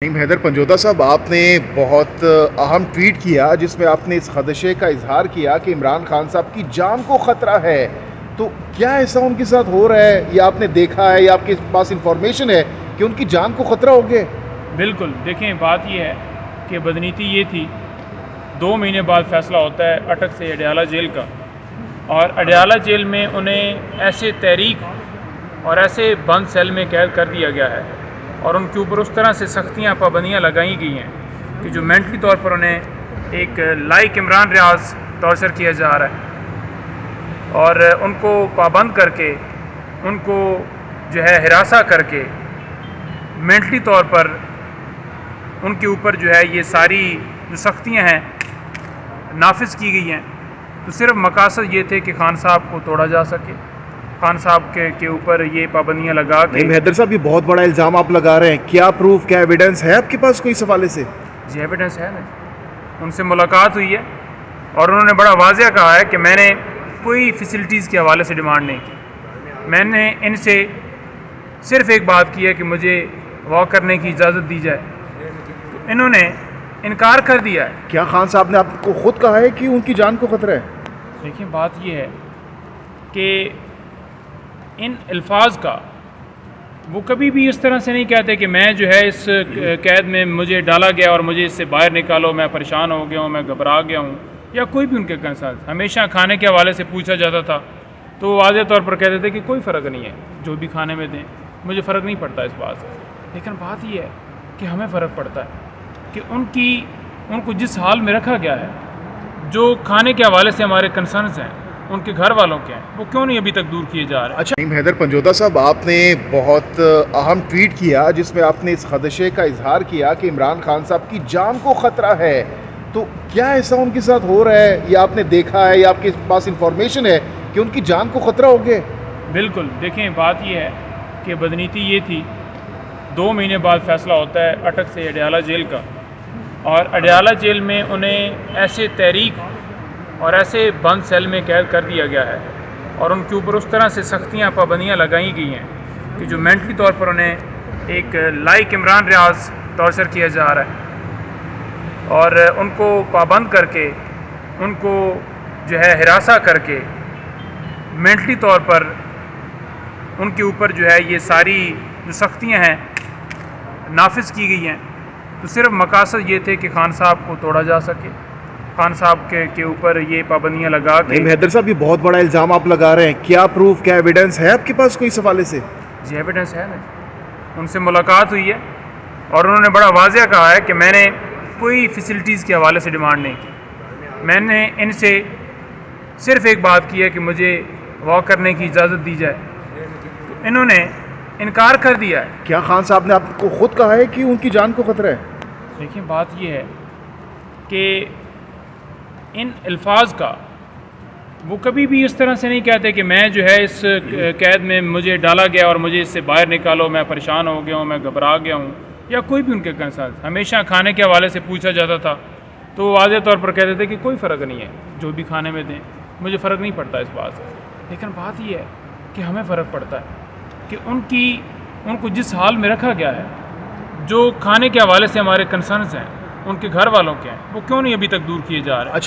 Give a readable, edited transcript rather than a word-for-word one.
نعیم حیدر پنجوتا صاحب، آپ نے بہت اہم ٹویٹ کیا جس میں آپ نے اس خدشے کا اظہار کیا کہ عمران خان صاحب کی جان کو خطرہ ہے. تو کیا ایسا ان کے ساتھ ہو رہا ہے یا آپ نے دیکھا ہے یا آپ کے پاس انفارمیشن ہے کہ ان کی جان کو خطرہ ہو گیا؟ بالکل، دیکھیں بات یہ ہے کہ بدنیتی یہ تھی، 2 مہینے بعد فیصلہ ہوتا ہے اٹک سے اڈیالہ جیل کا، اور اڈیالہ جیل میں انہیں ایسے تحریک اور ایسے بند سیل میں قید کر دیا گیا ہے اور ان کے اوپر اس طرح سے سختیاں پابندیاں لگائی گئی ہیں کہ جو مینٹلی طور پر انہیں ایک لائک عمران ریاض ٹارچر کیا جا رہا ہے، اور ان کو پابند کر کے، ان کو جو ہے ہراساں کر کے مینٹلی طور پر ان کے اوپر جو ہے یہ ساری جو سختیاں ہیں نافذ کی گئی ہیں. تو صرف مقاصد یہ تھے کہ خان صاحب کو توڑا جا سکے، خان صاحب کے اوپر یہ پابندیاں لگا کے. نعیم حیدر صاحب، یہ بہت بڑا الزام آپ لگا رہے ہیں، کیا پروف، کیا ایویڈنس ہے آپ کے پاس کوئی اس حوالے سے؟ جی ایویڈنس ہے نا، ان سے ملاقات ہوئی ہے اور انہوں نے بڑا واضح کہا ہے کہ میں نے کوئی فیسلٹیز کے حوالے سے ڈیمانڈ نہیں کی، میں نے ان سے صرف ایک بات کی ہے کہ مجھے واک کرنے کی اجازت دی جائے. انہوں نے انکار کر دیا ہے. کیا خان صاحب نے آپ کو خود کہا ہے کہ ان کی جان کو خطرہ ہے؟ دیکھیں بات یہ ہے کہ ان الفاظ کا وہ کبھی بھی اس طرح سے نہیں کہتے کہ میں جو ہے اس قید میں مجھے ڈالا گیا اور مجھے اس سے باہر نکالو، میں پریشان ہو گیا ہوں، میں گھبرا گیا ہوں، یا کوئی بھی ان کے کنسرن. ہمیشہ کھانے کے حوالے سے پوچھا جاتا تھا تو وہ واضح طور پر کہتے تھے کہ کوئی فرق نہیں ہے، جو بھی کھانے میں دیں مجھے فرق نہیں پڑتا اس بات سے. لیکن بات یہ ہے کہ ہمیں فرق پڑتا ہے کہ ان کو جس حال میں رکھا گیا ہے، جو کھانے کے حوالے سے ہمارے کنسرنز ہیں ان کے گھر والوں کے ہیں، وہ کیوں نہیں ابھی تک دور کیے جا رہے ہیں. اچھا نعیم حیدر پنجوتا صاحب، آپ نے بہت اہم ٹویٹ کیا جس میں آپ نے اس خدشے کا اظہار کیا کہ عمران خان صاحب کی جان کو خطرہ ہے. تو کیا ایسا ان کے ساتھ ہو رہا ہے یا آپ نے دیکھا ہے یا آپ کے پاس انفارمیشن ہے کہ ان کی جان کو خطرہ ہو گیا؟ بالکل، دیکھیں بات یہ ہے کہ بدنیتی یہ تھی، 2 مہینے بعد فیصلہ ہوتا ہے اٹک سے اڈیالہ جیل کا، اور اڈیالہ جیل میں انہیں ایسے تحریک اور ایسے بند سیل میں قید کر دیا گیا ہے اور ان کے اوپر اس طرح سے سختیاں پابندیاں لگائی گئی ہیں کہ جو مینٹلی طور پر انہیں ایک لائک عمران ریاض ٹارچر کیا جا رہا ہے، اور ان کو پابند کر کے، ان کو جو ہے ہراساں کر کے مینٹلی طور پر ان کے اوپر جو ہے یہ ساری جو سختیاں ہیں نافذ کی گئی ہیں. تو صرف مقاصد یہ تھے کہ خان صاحب کو توڑا جا سکے، خان صاحب کے اوپر یہ پابندیاں لگا کے. نعیم حیدر صاحب، یہ بہت بڑا الزام آپ لگا رہے ہیں، کیا پروف، کیا ایویڈنس ہے آپ کے پاس کوئی اس حوالے سے؟ جی ایویڈنس ہے نا، ان سے ملاقات ہوئی ہے اور انہوں نے بڑا واضح کہا ہے کہ میں نے کوئی فیسلٹیز کے حوالے سے ڈیمانڈ نہیں کی، میں نے ان سے صرف ایک بات کی ہے کہ مجھے واک کرنے کی اجازت دی جائے. انہوں نے انکار کر دیا ہے. کیا خان صاحب نے آپ کو خود کہا ہے کہ ان کی جان کو خطرہ ہے؟ دیکھیں بات یہ ہے کہ ان الفاظ کا وہ کبھی بھی اس طرح سے نہیں کہتے کہ میں جو ہے اس قید میں مجھے ڈالا گیا اور مجھے اس سے باہر نکالو، میں پریشان ہو گیا ہوں، میں گھبرا گیا ہوں، یا کوئی بھی ان کے کنسرن. ہمیشہ کھانے کے حوالے سے پوچھا جاتا تھا تو وہ واضح طور پر کہتے تھے کہ کوئی فرق نہیں ہے، جو بھی کھانے میں دیں مجھے فرق نہیں پڑتا اس بات سے. لیکن بات یہ ہے کہ ہمیں فرق پڑتا ہے کہ ان کو جس حال میں رکھا گیا ہے، جو کھانے کے حوالے سے ہمارے کنسرنز ہیں ان کے گھر والوں کے ہیں، وہ کیوں نہیں ابھی تک دور کیے جا رہے ہیں.